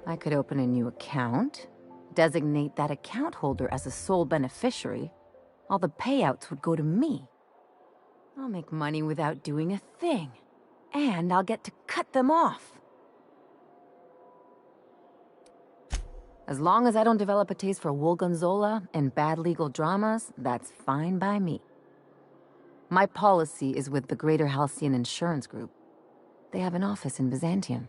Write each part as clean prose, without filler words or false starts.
I could open a new account, designate that account holder as a sole beneficiary. All the payouts would go to me. I'll make money without doing a thing. And I'll get to cut them off. As long as I don't develop a taste for Wolgonzola and bad legal dramas, that's fine by me. My policy is with the Greater Halcyon Insurance Group. They have an office in Byzantium.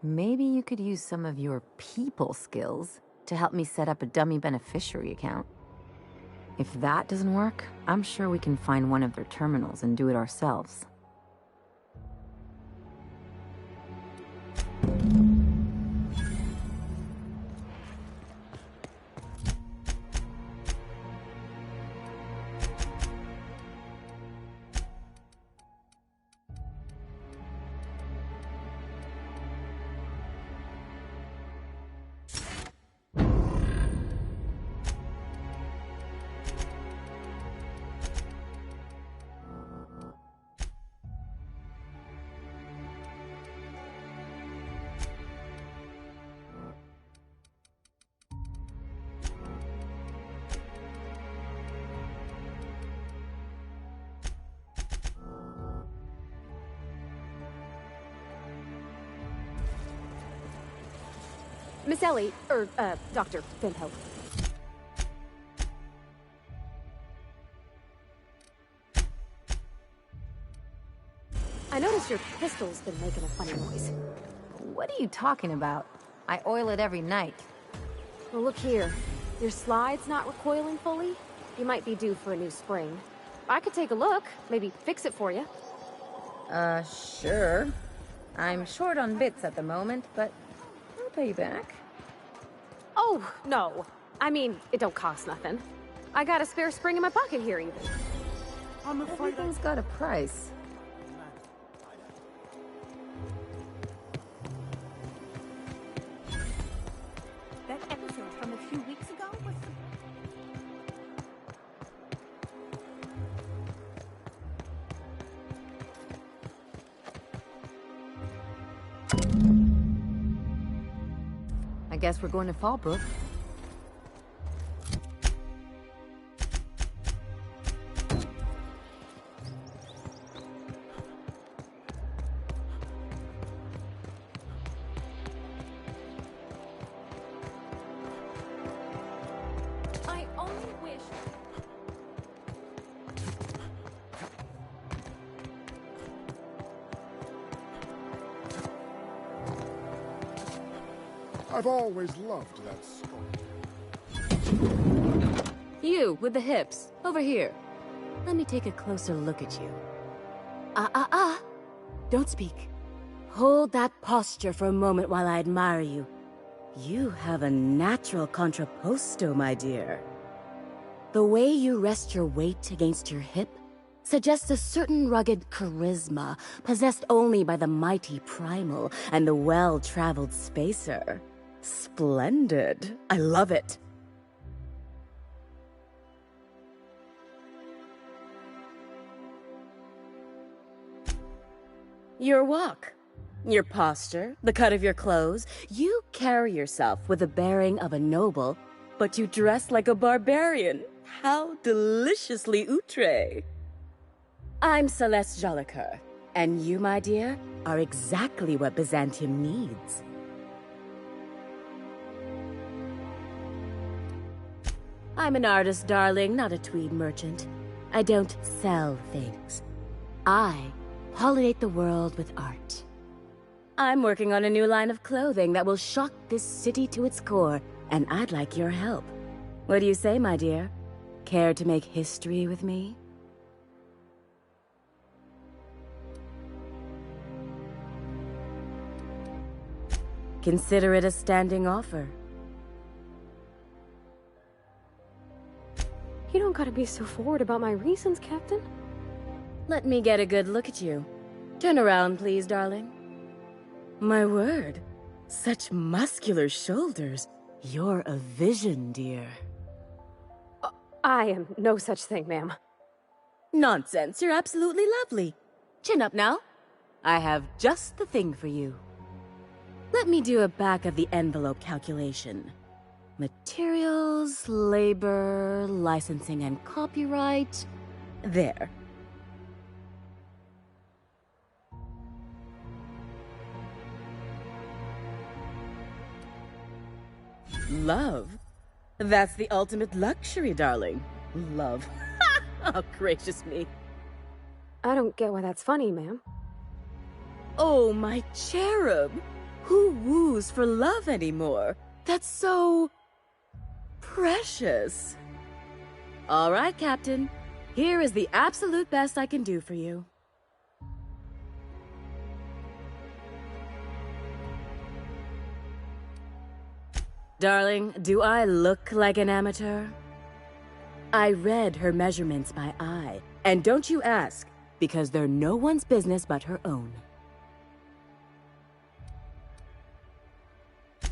Maybe you could use some of your people skills to help me set up a dummy beneficiary account. If that doesn't work, I'm sure we can find one of their terminals and do it ourselves. Miss Ellie, Dr. Finhope. I noticed your pistol's been making a funny noise. What are you talking about? I oil it every night. Well, look here. Your slide's not recoiling fully. You might be due for a new spring. I could take a look, maybe fix it for you. Sure. I'm short on bits at the moment, but I'll pay you back. Oh, no. I mean, it don't cost nothing. I got a spare spring in my pocket here, even. Everything's got a price. That episode from a few weeks ago was... I guess we're going to Fallbrook. I only wish... I've always loved that story. You, with the hips. Over here. Let me take a closer look at you. Don't speak. Hold that posture for a moment while I admire you. You have a natural contrapposto, my dear. The way you rest your weight against your hip suggests a certain rugged charisma possessed only by the mighty primal and the well-traveled spacer. Splendid. I love it. Your walk, your posture, the cut of your clothes, you carry yourself with the bearing of a noble, but you dress like a barbarian. How deliciously outre. I'm Celeste Jolicoeur, and you, my dear, are exactly what Byzantium needs. I'm an artist, darling, not a tweed merchant. I don't sell things. I pollinate the world with art. I'm working on a new line of clothing that will shock this city to its core, and I'd like your help. What do you say, my dear? Care to make history with me? Consider it a standing offer. You don't gotta be so forward about my reasons, Captain. Let me get a good look at you. Turn around, please, darling. My word. Such muscular shoulders. You're a vision, dear. I am no such thing, ma'am. Nonsense. You're absolutely lovely. Chin up now. I have just the thing for you. Let me do a back-of-the-envelope calculation. Materials, labor, licensing and copyright. There. Love? That's the ultimate luxury, darling. Love. Oh, gracious me. I don't get why that's funny, ma'am. Oh, my cherub. Who woos for love anymore? That's so... precious. All right, Captain. Here is the absolute best I can do for you. Darling, do I look like an amateur? I read her measurements by eye. And don't you ask, because they're no one's business but her own.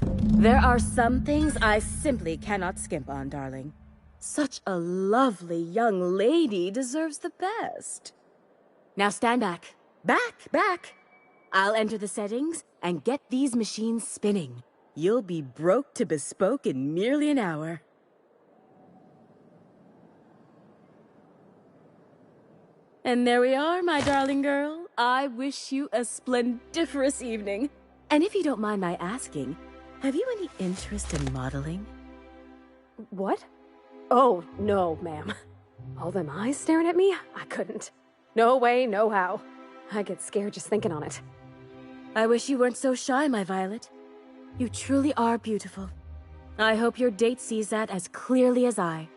There are some things I simply cannot skimp on, darling. Such a lovely young lady deserves the best. Now stand back. Back! I'll enter the settings and get these machines spinning. You'll be broke to bespoke in merely an hour. And there we are, my darling girl. I wish you a splendiferous evening. And if you don't mind my asking, have you any interest in modeling? What? Oh, no, ma'am. All them eyes staring at me? I couldn't. No way, no how. I get scared just thinking on it. I wish you weren't so shy, my Violet. You truly are beautiful. I hope your date sees that as clearly as I.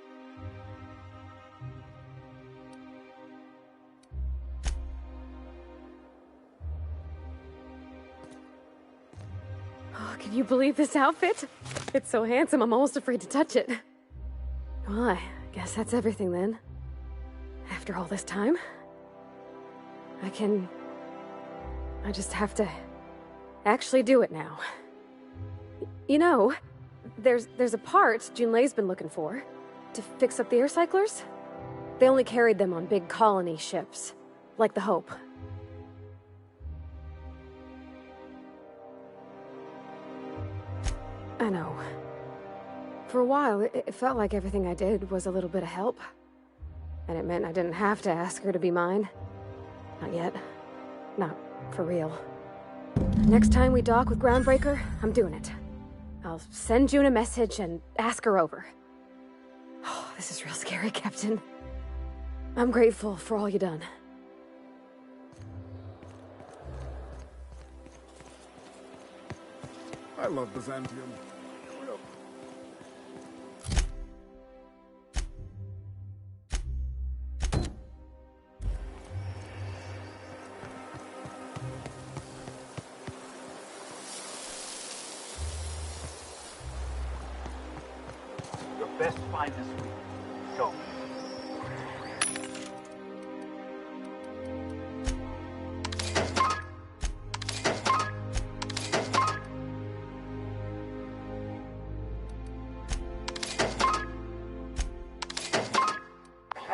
Oh, can you believe this outfit? It's so handsome, I'm almost afraid to touch it. Well, I guess that's everything then. After all this time, I just have to actually do it now. You know, there's a part Junlei's been looking for to fix up the air cyclers. They only carried them on big colony ships, like the Hope. I know. For a while, it felt like everything I did was a little bit of help. And it meant I didn't have to ask her to be mine. Not yet. Not for real. Next time we dock with Groundbreaker, I'm doing it. I'll send June a message and ask her over. Oh, this is real scary, Captain. I'm grateful for all you done. I love Byzantium. Real. Your best find this week. Go.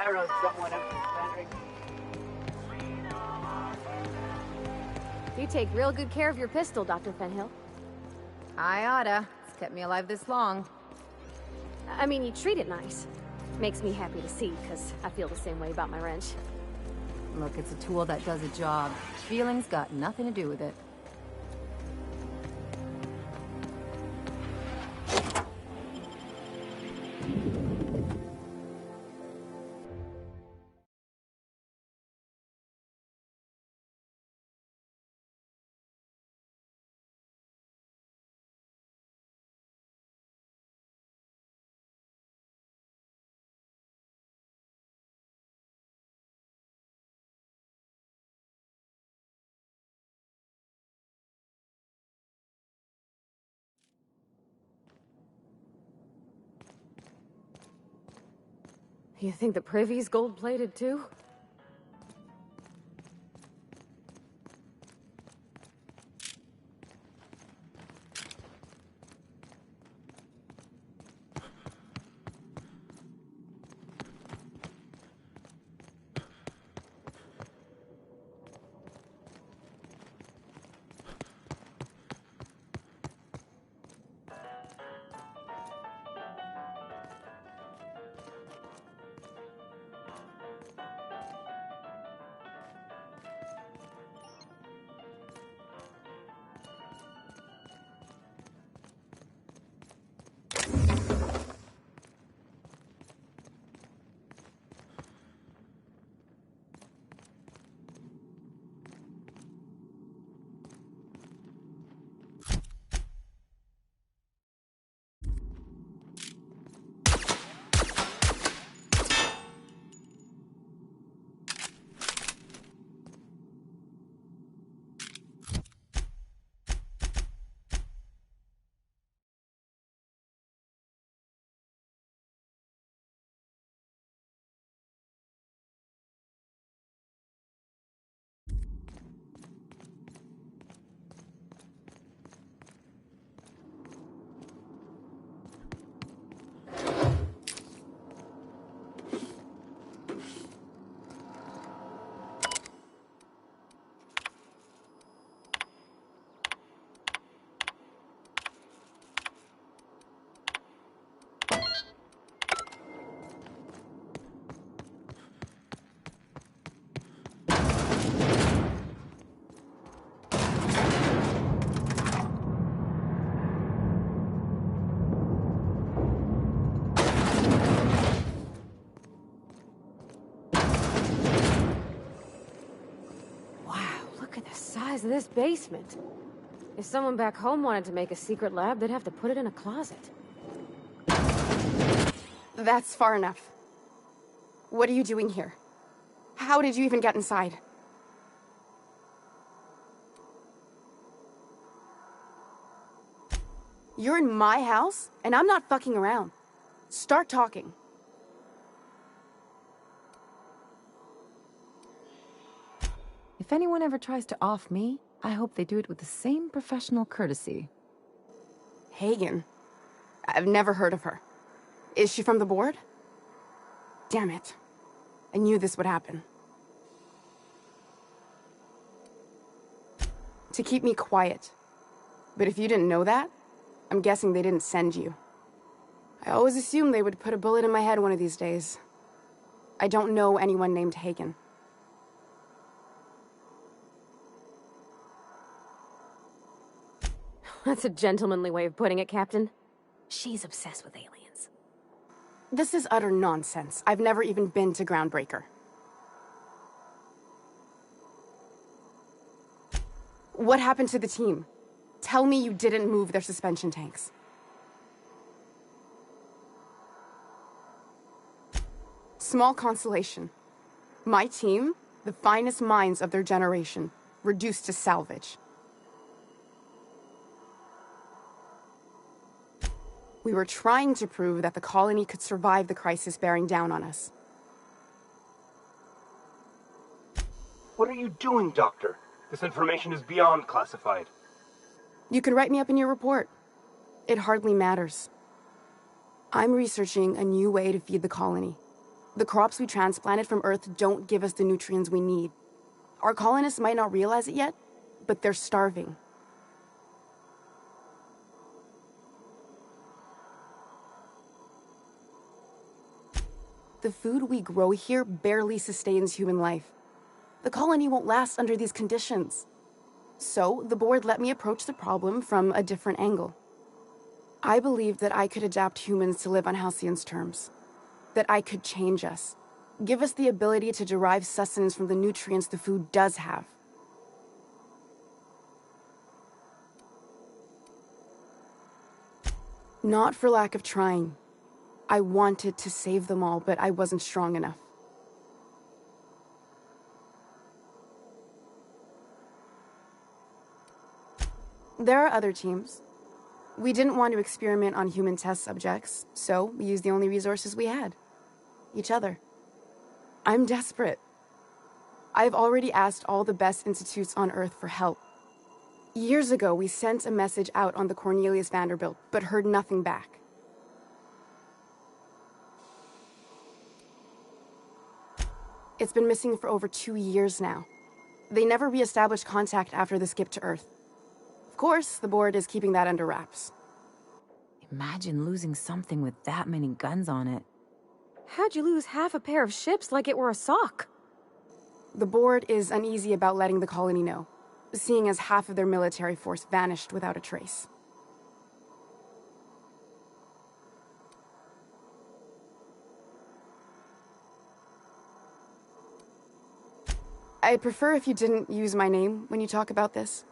Arrow someone up from You take real good care of your pistol, Dr. Fenhill. I oughta. It's kept me alive this long. I mean, you treat it nice. Makes me happy to see, because I feel the same way about my wrench. Look, it's a tool that does a job. Feelings got nothing to do with it. You think the privy's gold-plated, too? size of this basement. If someone back home wanted to make a secret lab, they'd have to put it in a closet. That's far enough. What are you doing here? How did you even get inside? You're in my house, and I'm not fucking around. Start talking. If anyone ever tries to off me, I hope they do it with the same professional courtesy. Hagen? I've never heard of her. Is she from the board? Damn it. I knew this would happen. To keep me quiet. But if you didn't know that, I'm guessing they didn't send you. I always assumed they would put a bullet in my head one of these days. I don't know anyone named Hagen. That's a gentlemanly way of putting it, Captain. She's obsessed with aliens. This is utter nonsense. I've never even been to Groundbreaker. What happened to the team? Tell me you didn't move their suspension tanks. Small consolation. My team, the finest minds of their generation, reduced to salvage. We were trying to prove that the colony could survive the crisis bearing down on us. What are you doing, Doctor? This information is beyond classified. You can write me up in your report. It hardly matters. I'm researching a new way to feed the colony. The crops we transplanted from Earth don't give us the nutrients we need. Our colonists might not realize it yet, but they're starving. The food we grow here barely sustains human life. The colony won't last under these conditions. So, the board let me approach the problem from a different angle. I believed that I could adapt humans to live on Halcyon's terms. That I could change us. Give us the ability to derive sustenance from the nutrients the food does have. Not for lack of trying. I wanted to save them all, but I wasn't strong enough. There are other teams. We didn't want to experiment on human test subjects, so we used the only resources we had. Each other. I'm desperate. I've already asked all the best institutes on Earth for help. Years ago, we sent a message out on the Cornelius Vanderbilt, but heard nothing back. It's been missing for over 2 years now. They never re-established contact after the skip to Earth. Of course, the board is keeping that under wraps. Imagine losing something with that many guns on it. How'd you lose half a pair of ships like it were a sock? The board is uneasy about letting the colony know, seeing as half of their military force vanished without a trace. I'd prefer if you didn't use my name when you talk about this.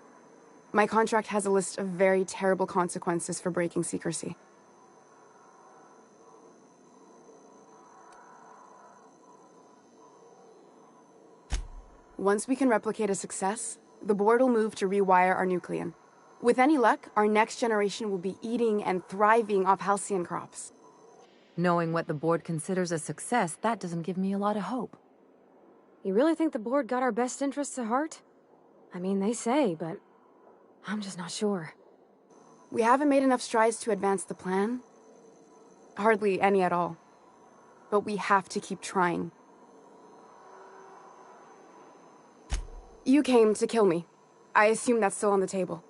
My contract has a list of very terrible consequences for breaking secrecy. Once we can replicate a success, the board will move to rewire our nucleon. With any luck, our next generation will be eating and thriving off Halcyon crops. Knowing what the board considers a success, that doesn't give me a lot of hope. You really think the board got our best interests at heart? I mean, they say, but I'm just not sure. We haven't made enough strides to advance the plan. Hardly any at all. But we have to keep trying. You came to kill me. I assume that's still on the table.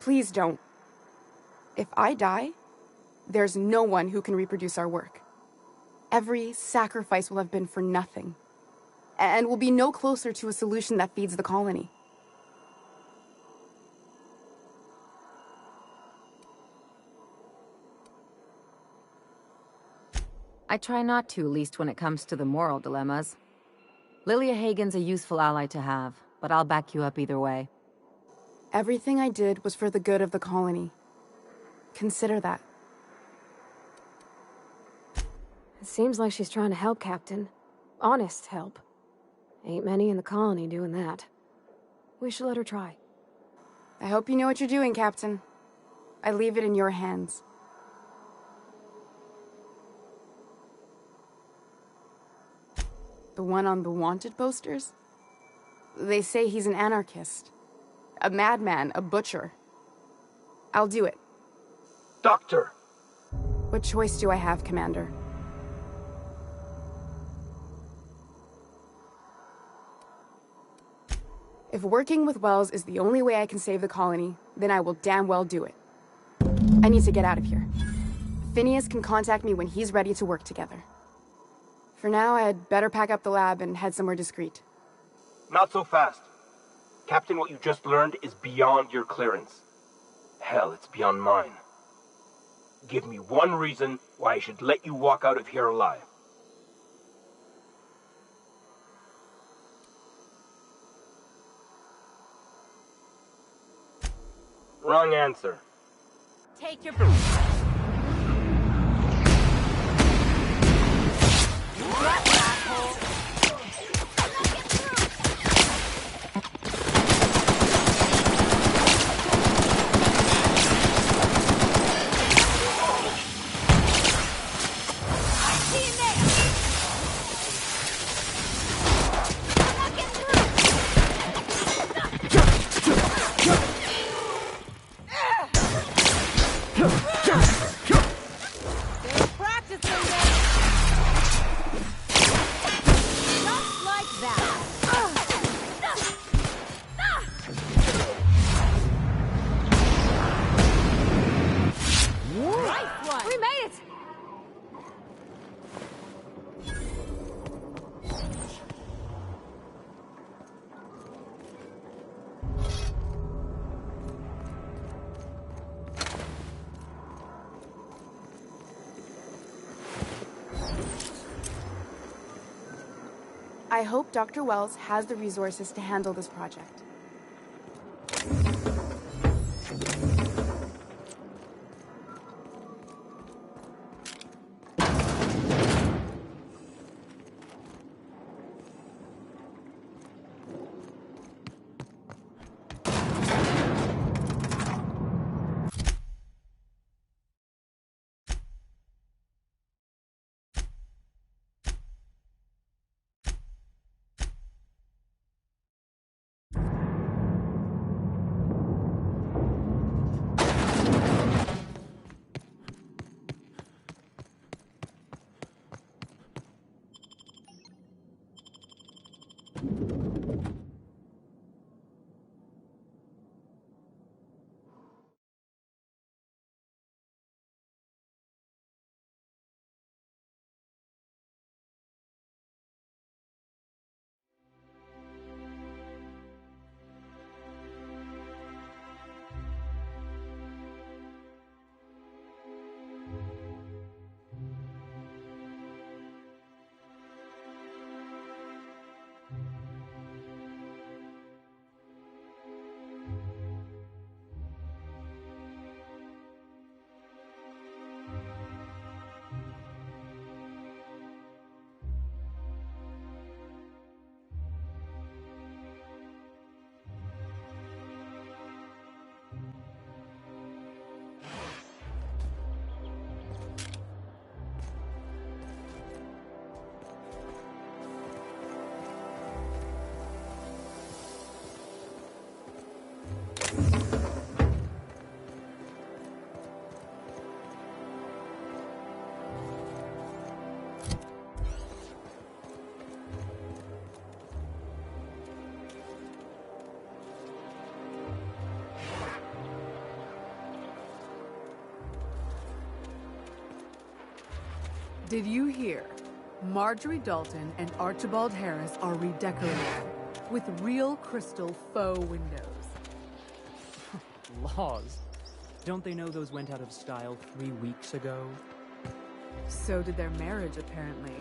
Please don't. If I die, there's no one who can reproduce our work. Every sacrifice will have been for nothing. And we'll be no closer to a solution that feeds the colony. I try not to, least when it comes to the moral dilemmas. Lilia Hagen's a useful ally to have, but but I'll back you up either way. Everything I did was for the good of the colony. Consider that. It seems like she's trying to help, Captain. Honest help. Ain't many in the colony doing that. We should let her try. I hope you know what you're doing, Captain. I leave it in your hands. The one on the wanted posters? They say he's an anarchist. A madman, a butcher. I'll do it. Doctor! What choice do I have, Commander? If working with Wells is the only way I can save the colony, then I will damn well do it. I need to get out of here. Phineas can contact me when he's ready to work together. For now, I'd better pack up the lab and head somewhere discreet. Not so fast. Captain, what you just learned is beyond your clearance. Hell, it's beyond mine. Give me one reason why I should let you walk out of here alive. Wrong answer. Take your... I hope Dr. Wells has the resources to handle this project. Did you hear? Marjorie Dalton and Archibald Harris are redecorating with real crystal faux windows. Laws. Don't they know those went out of style 3 weeks ago? So did their marriage, apparently.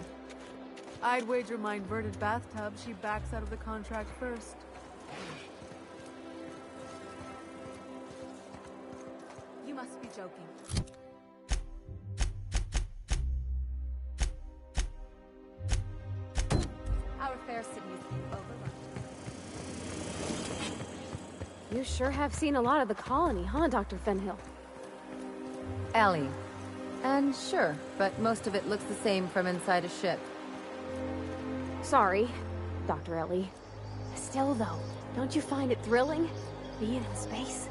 I'd wager my inverted bathtub she backs out of the contract first. joking. Our fair city is being overrun. You sure have seen a lot of the colony, huh, Dr. Fenhill? Ellie. And sure, but most of it looks the same from inside a ship. Sorry, Dr. Ellie. Still, though, don't you find it thrilling? Being in space?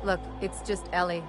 Look, it's just Ellie.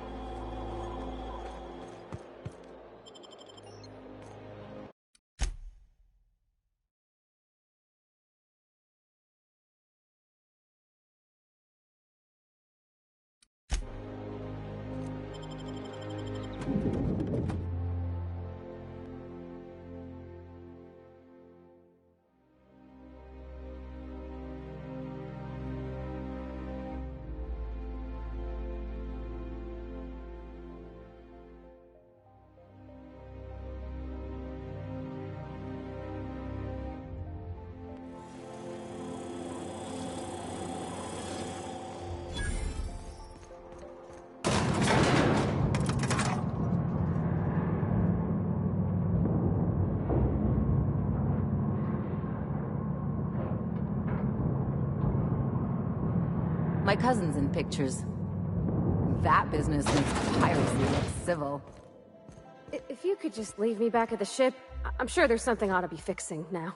My cousin's in pictures. That business makes piracy look civil. If you could just leave me back at the ship, I'm sure there's something ought to be fixing now.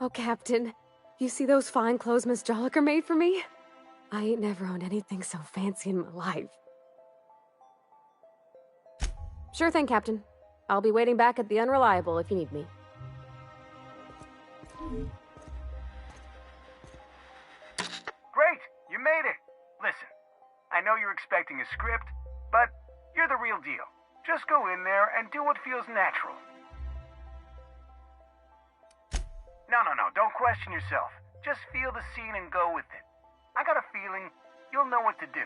Oh, Captain, you see those fine clothes Miss Jolliker made for me? I ain't never owned anything so fancy in my life. Sure thing, Captain. I'll be waiting back at the Unreliable if you need me. Great! You made it! Listen, I know you're expecting a script, but you're the real deal. Just go in there and do what feels natural. No, don't question yourself. Just feel the scene and go with it. I got a feeling you'll know what to do.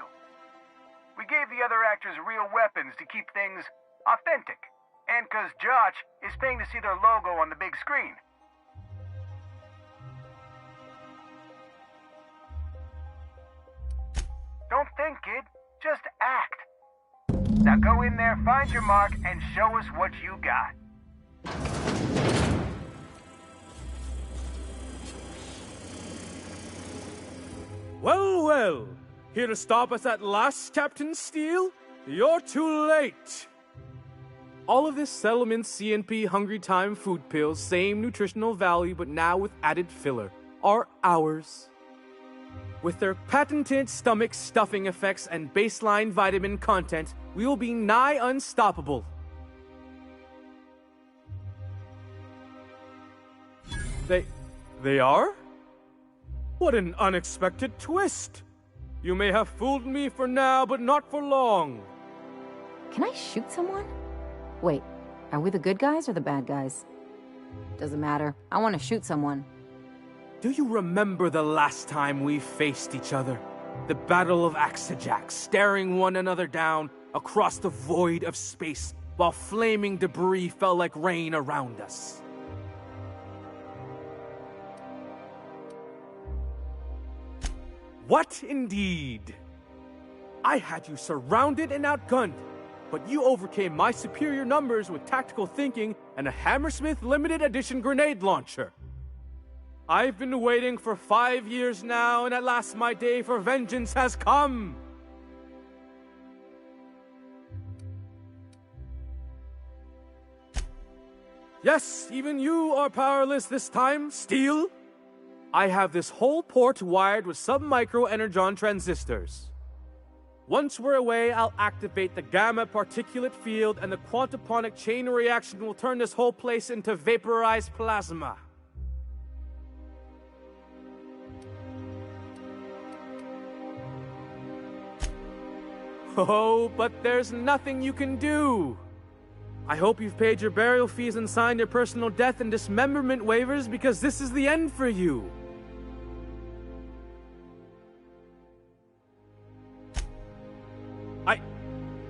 We gave the other actors real weapons to keep things authentic. And 'cause Josh is paying to see their logo on the big screen. Don't think, kid. Just act. Now go in there, find your mark, and show us what you got. Well, well. Here to stop us at last, Captain Steele? You're too late. All of this settlement CNP Hungry Time food pills, same nutritional value, but now with added filler, are ours. With their patented stomach stuffing effects and baseline vitamin content, we will be nigh unstoppable. They are? What an unexpected twist! You may have fooled me for now, but not for long. Can I shoot someone? Wait, are we the good guys or the bad guys? Doesn't matter. I want to shoot someone. Do you remember the last time we faced each other? The Battle of Axajax, staring one another down across the void of space while flaming debris fell like rain around us. What indeed? I had you surrounded and outgunned, but you overcame my superior numbers with tactical thinking and a Hammersmith limited edition grenade launcher. I've been waiting for 5 years now, and at last my day for vengeance has come! Yes, even you are powerless this time, Steele! I have this whole port wired with sub-micro energon transistors. Once we're away, I'll activate the gamma particulate field, and the quantaponic chain reaction will turn this whole place into vaporized plasma. Oh, but there's nothing you can do. I hope you've paid your burial fees and signed your personal death and dismemberment waivers, because this is the end for you.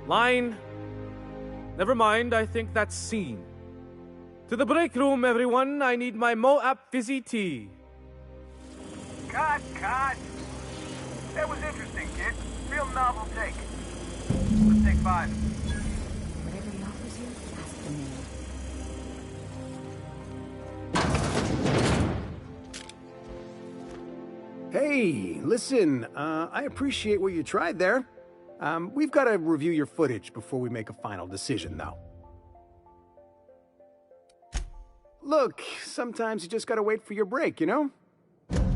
Line. Never mind, I think that's scene. To the break room, everyone. I need my Moab fizzy tea. Cut! That was interesting, kid. Real novel take. Let's take 5. Whatever he offers you, ask the man. Hey, listen, I appreciate what you tried there. We've got to review your footage before we make a final decision, though. Look, sometimes you just gotta wait for your break, you know?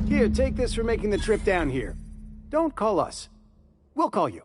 Here, take this for making the trip down here. Don't call us. We'll call you.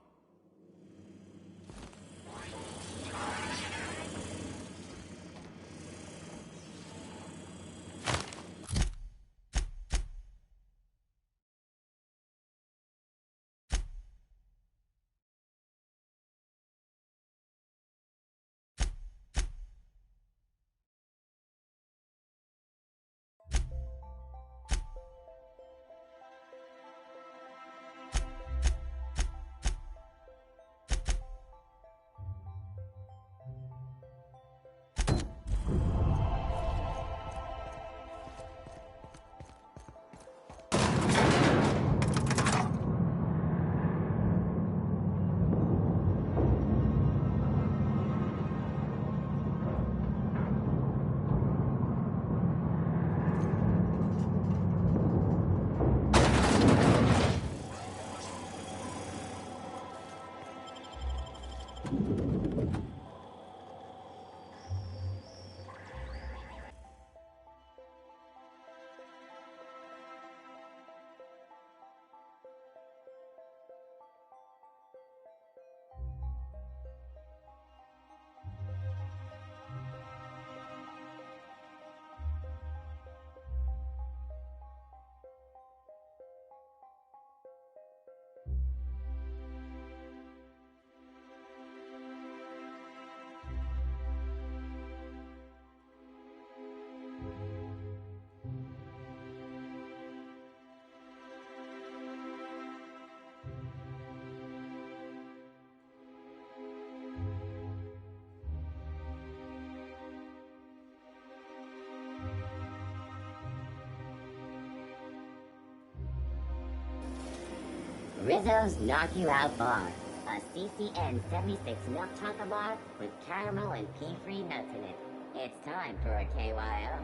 Rizzo's Knock You Out Bar, a CCN 76 milk chocolate bar with caramel and pea-free nuts in it. It's time for a KYO.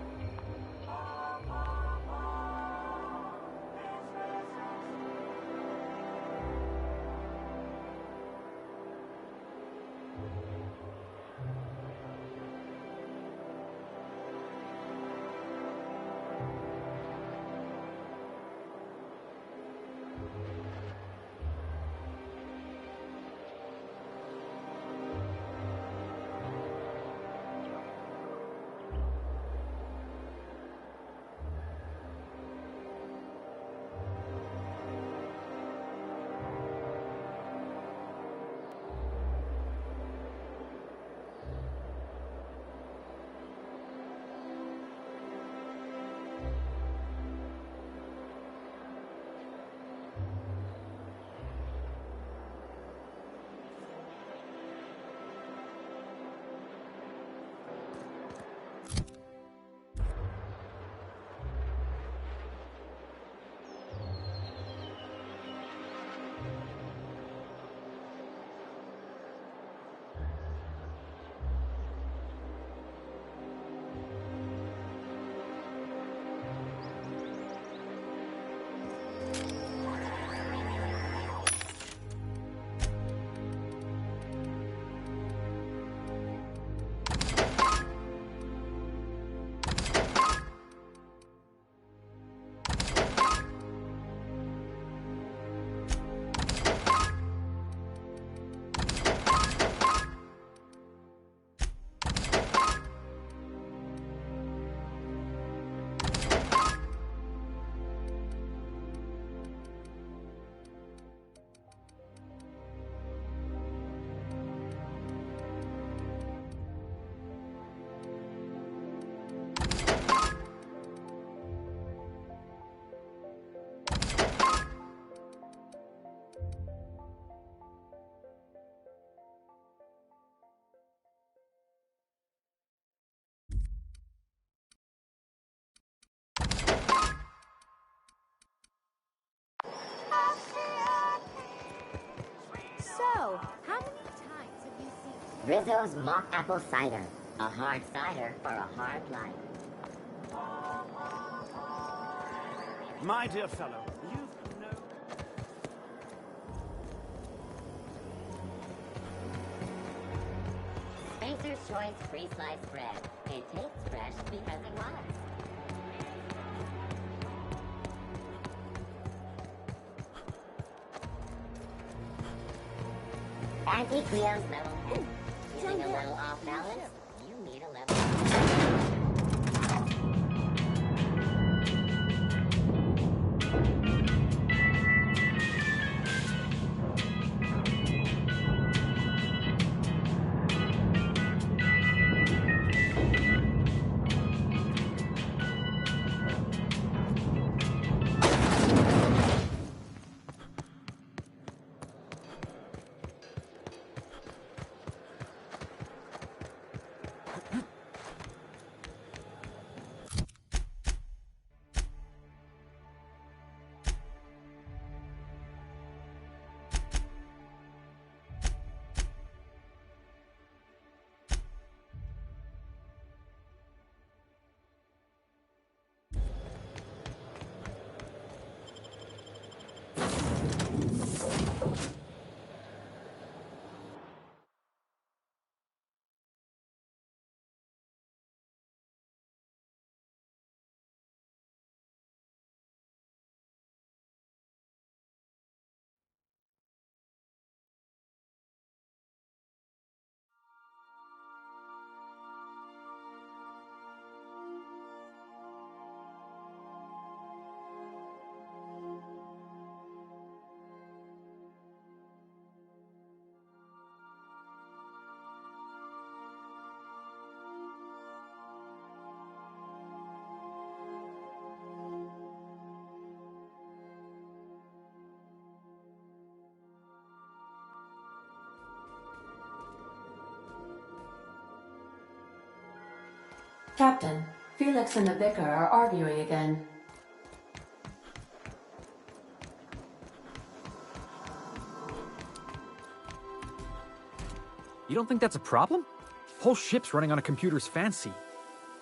So, how many times have you seen Rizzo's mock apple cider? A hard cider for a hard life. My dear fellow, you've no... Painter's Choice free sliced bread. It tastes fresh because it was. Anti-Cleo's level 10. Feeling a little off balance? You need a level. Captain, Felix and the Vicar are arguing again. You don't think that's a problem? Whole ship's running on a computer's fancy.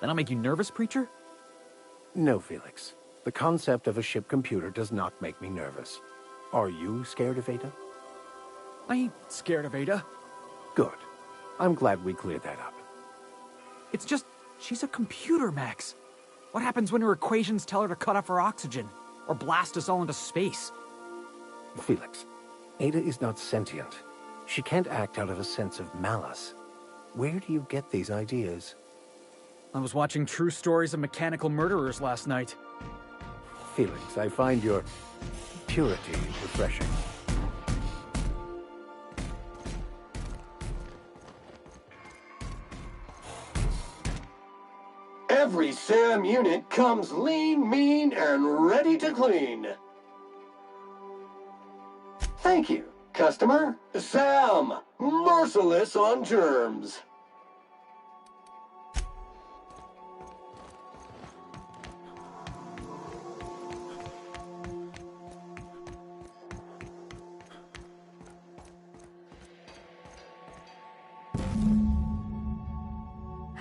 That'll make you nervous, Preacher? No, Felix. The concept of a ship computer does not make me nervous. Are you scared of Ada? I ain't scared of Ada. Good. I'm glad we cleared that up. It's just, she's a computer, Max. What happens when her equations tell her to cut off her oxygen? Or blast us all into space? Felix, Ada is not sentient. She can't act out of a sense of malice. Where do you get these ideas? I was watching True Stories of Mechanical Murderers last night. Felix, I find your purity refreshing. Every SAM unit comes lean, mean, and ready to clean. Thank you, customer. SAM, merciless on germs.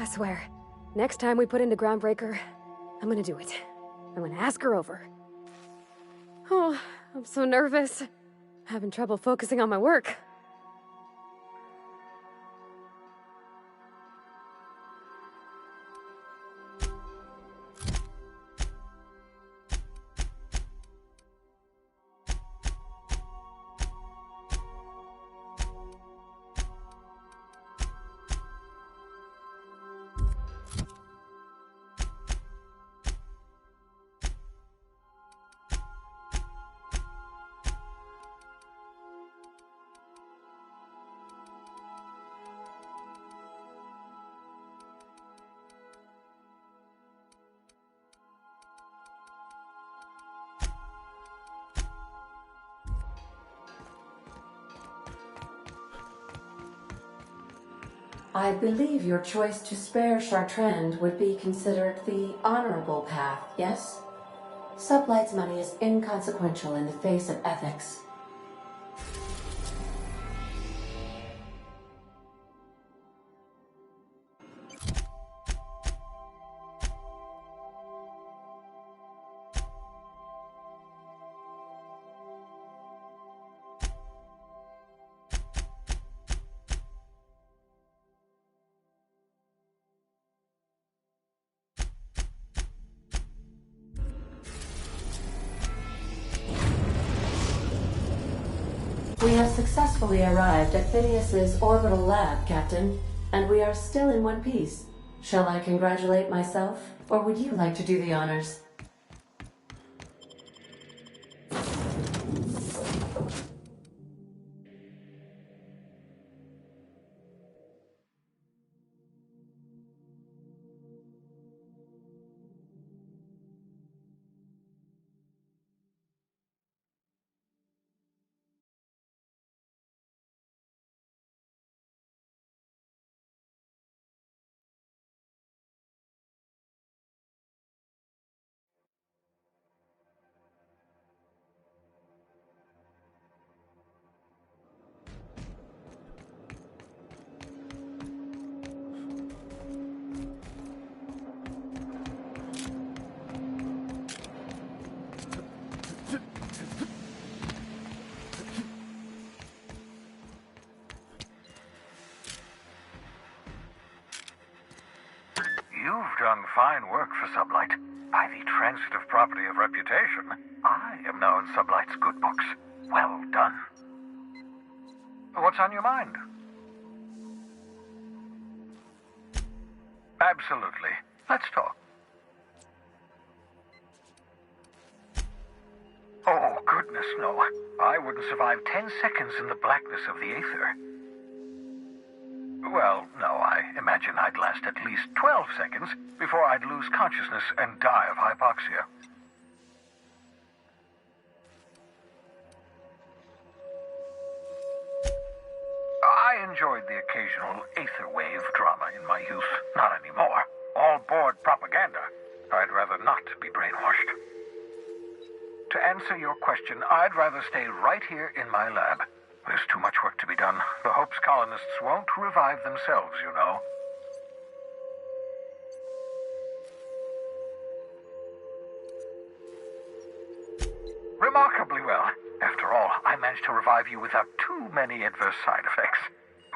I swear, next time we put into Groundbreaker, I'm gonna do it. I'm gonna ask her over. Oh, I'm so nervous. Having trouble focusing on my work. I believe your choice to spare Chartrand would be considered the honorable path, yes? Sublight's money is inconsequential in the face of ethics. We have successfully arrived at Phineas's orbital lab, Captain, and we are still in one piece. Shall I congratulate myself, or would you like to do the honors? You've done fine work for Sublight. By the transitive property of reputation, I am now in Sublight's good books. Well done. What's on your mind? Absolutely. Let's talk. Oh, goodness, no. I wouldn't survive 10 seconds in the blackness of the Aether. Well, no, I imagine I'd last at least 12 seconds before I'd lose consciousness and die of hypoxia. I enjoyed the occasional Aether wave drama in my youth. Not anymore. All board propaganda. I'd rather not be brainwashed. To answer your question, I'd rather stay right here in my lab. There's too much work to be done. The Hope's colonists won't revive themselves, you know. Remarkably well. After all, I managed to revive you without too many adverse side effects.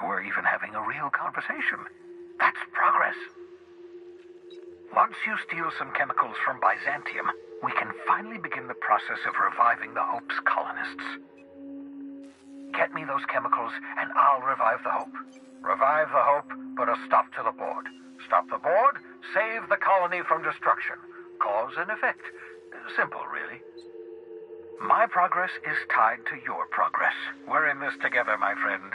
We're even having a real conversation. That's progress. Once you steal some chemicals from Byzantium, we can finally begin the process of reviving the Hope's colonists. Get me those chemicals, and I'll revive the Hope. Revive the Hope, put a stop to the board. Stop the board, save the colony from destruction. Cause and effect. Simple, really. My progress is tied to your progress. We're in this together, my friend.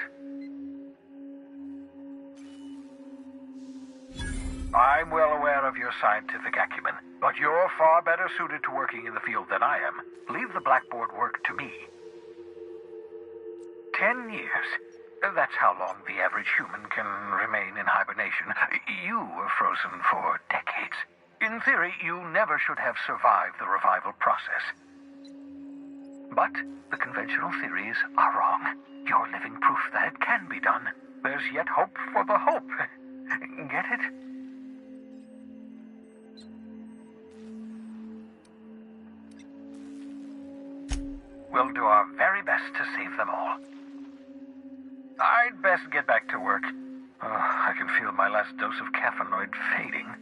I'm well aware of your scientific acumen, but you're far better suited to working in the field than I am. Leave the blackboard work to me. 10 years. That's how long the average human can remain in hibernation. You were frozen for decades. In theory, you never should have survived the revival process. But the conventional theories are wrong. You're living proof that it can be done. There's yet hope for the Hope. Get it? We'll do our very best to save them all. I'd best get back to work. I can feel my last dose of caffeinoid fading.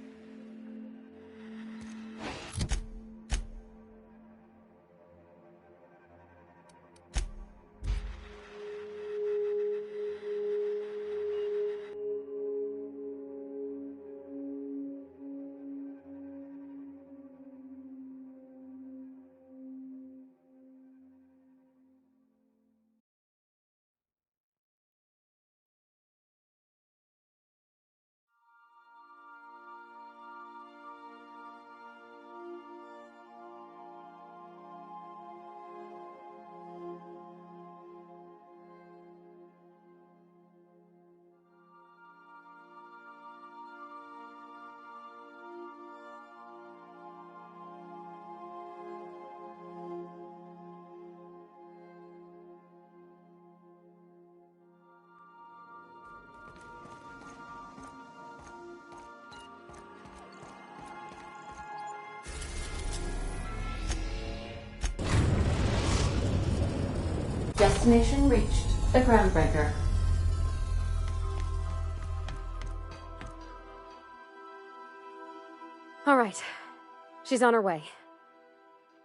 Destination reached. The Groundbreaker. All right. She's on her way.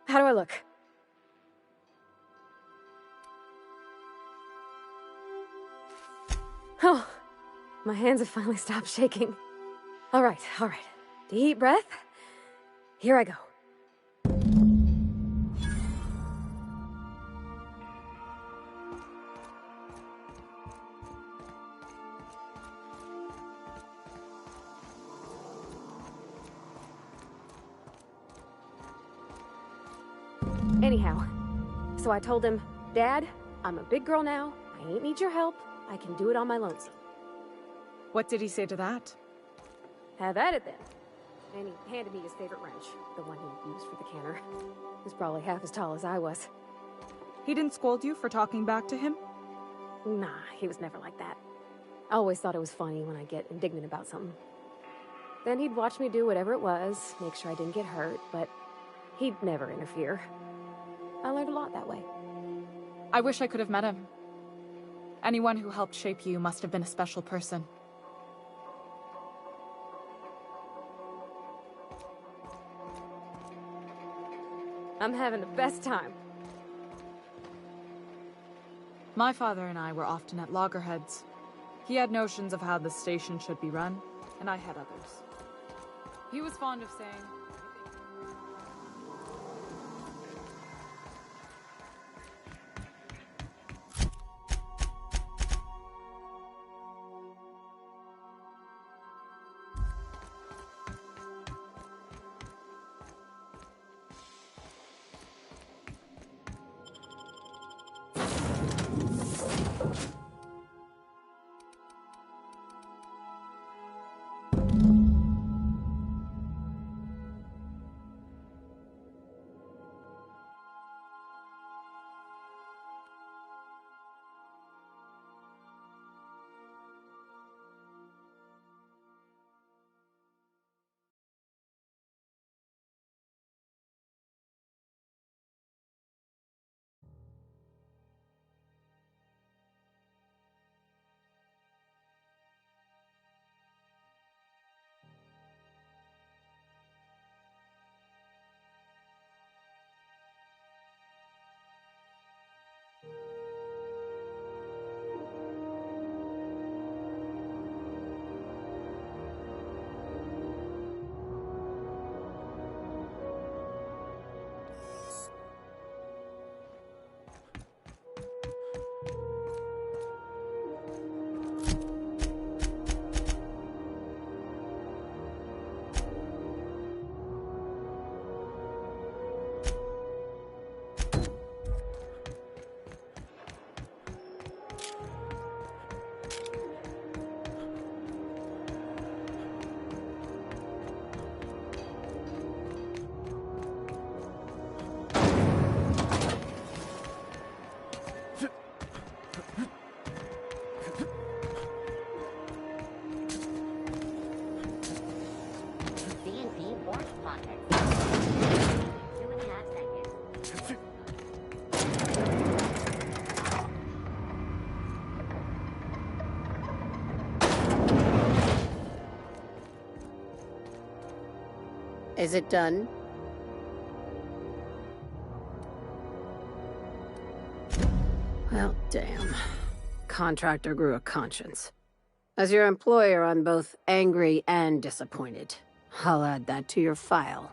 How do I look? Oh, my hands have finally stopped shaking. All right. Deep breath. Here I go. Anyhow, so I told him, Dad, I'm a big girl now. I ain't need your help. I can do it on my lonesome. What did he say to that? Have at it then. And he handed me his favorite wrench, the one he used for the canner. He was probably half as tall as I was. He didn't scold you for talking back to him? Nah, he was never like that. I always thought it was funny when I get indignant about something. Then he'd watch me do whatever it was, make sure I didn't get hurt, but he'd never interfere. I learned a lot that way. I wish I could have met him. Anyone who helped shape you must have been a special person. I'm having the best time. My father and I were often at loggerheads. He had notions of how the station should be run, and I had others. He was fond of saying, Is it done? Well, damn. Contractor grew a conscience. As your employer, I'm both angry and disappointed. I'll add that to your file.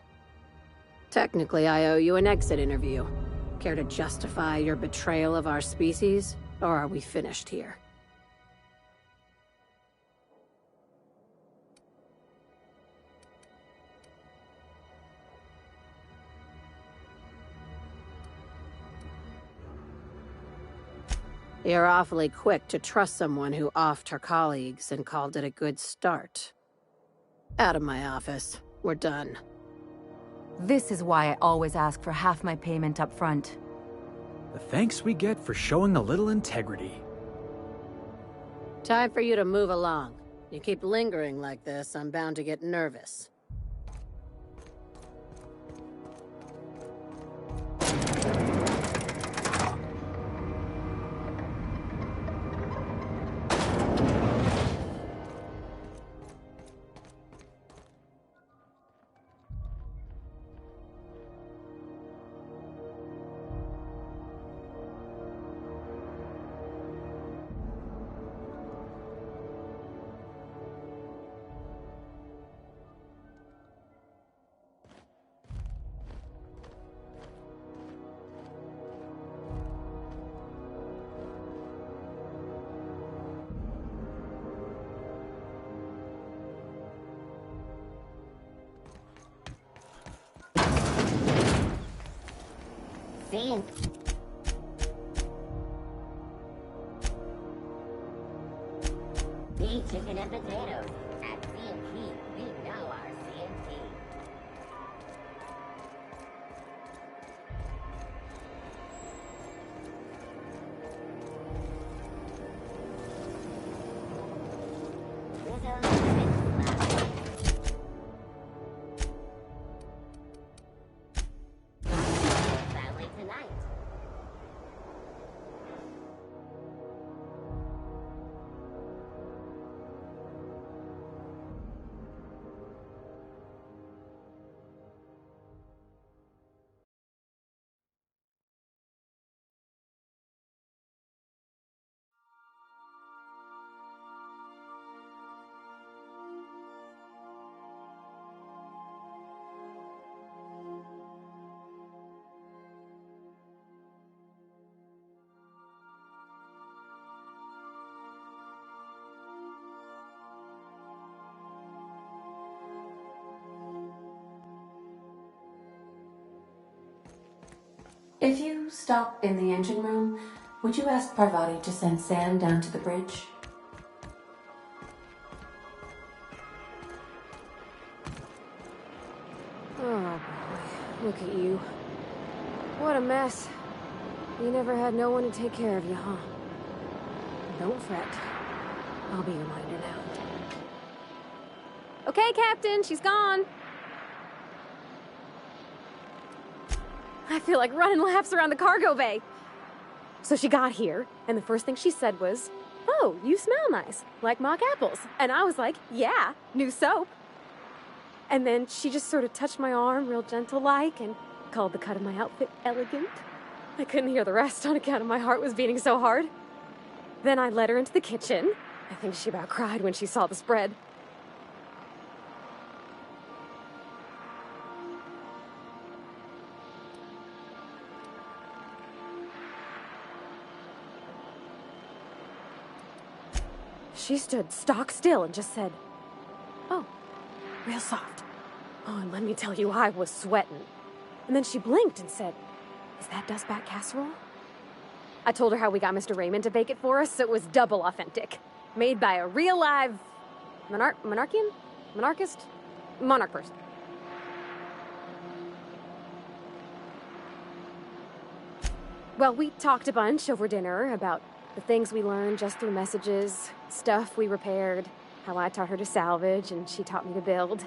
Technically, I owe you an exit interview. Care to justify your betrayal of our species, or are we finished here? You're awfully quick to trust someone who offed her colleagues and called it a good start. Out of my office. We're done. This is why I always ask for half my payment up front. The thanks we get for showing a little integrity. Time for you to move along. You keep lingering like this, I'm bound to get nervous. CNC. Beef, chicken, and potatoes. At CNC, we know our CNC. Family tonight. If you stop in the engine room, would you ask Parvati to send Sam down to the bridge? Oh boy, look at you. What a mess. You never had no one to take care of you, huh? Don't fret. I'll be your minder now. Okay, Captain, she's gone. I feel like running laps around the cargo bay. So she got here, and the first thing she said was, "Oh, you smell nice, like mock apples." And I was like, "Yeah, new soap." And then she just sort of touched my arm real gentle-like and called the cut of my outfit elegant. I couldn't hear the rest on account of my heart was beating so hard. Then I led her into the kitchen. I think she about cried when she saw the spread. She stood stock still and just said, "Oh, real soft." Oh, and let me tell you, I was sweating. And then she blinked and said, "Is that dustbat casserole?" I told her how we got Mr. Raymond to bake it for us, so it was double authentic. Made by a real live monarch person. Well, we talked a bunch over dinner about the things we learned just through messages, stuff we repaired, how I taught her to salvage and she taught me to build.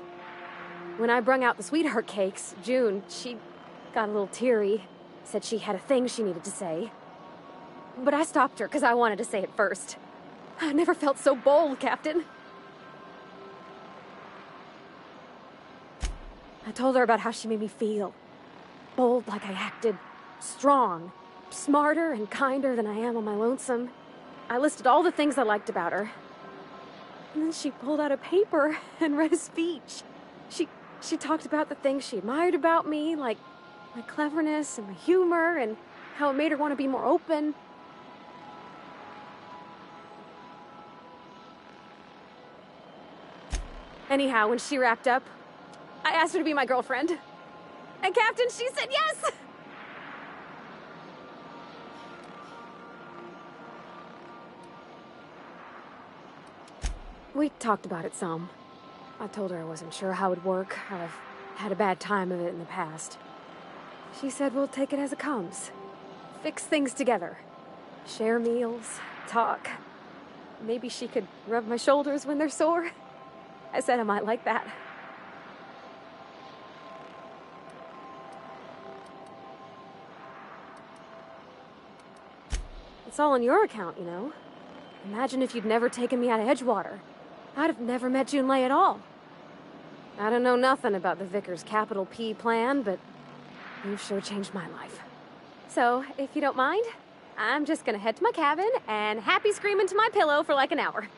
When I brung out the sweetheart cakes, June, she got a little teary, said she had a thing she needed to say. But I stopped her because I wanted to say it first. I never felt so bold, Captain. I told her about how she made me feel. Bold like I acted, strong, smarter and kinder than I am on my lonesome. I listed all the things I liked about her. And then she pulled out a paper and read a speech. She talked about the things she admired about me, like my cleverness and my humor, and how it made her want to be more open. Anyhow, when she wrapped up, I asked her to be my girlfriend. And Captain, she said yes! We talked about it some. I told her I wasn't sure how it would work, how I've had a bad time of it in the past. She said we'll take it as it comes. Fix things together. Share meals, talk. Maybe she could rub my shoulders when they're sore. I said I might like that. It's all on your account, you know. Imagine if you'd never taken me out of Edgewater. I'd have never met Junlei at all. I don't know nothing about the Vickers capital P plan, but you've sure changed my life. So, if you don't mind, I'm just gonna head to my cabin and happy scream into my pillow for like an hour.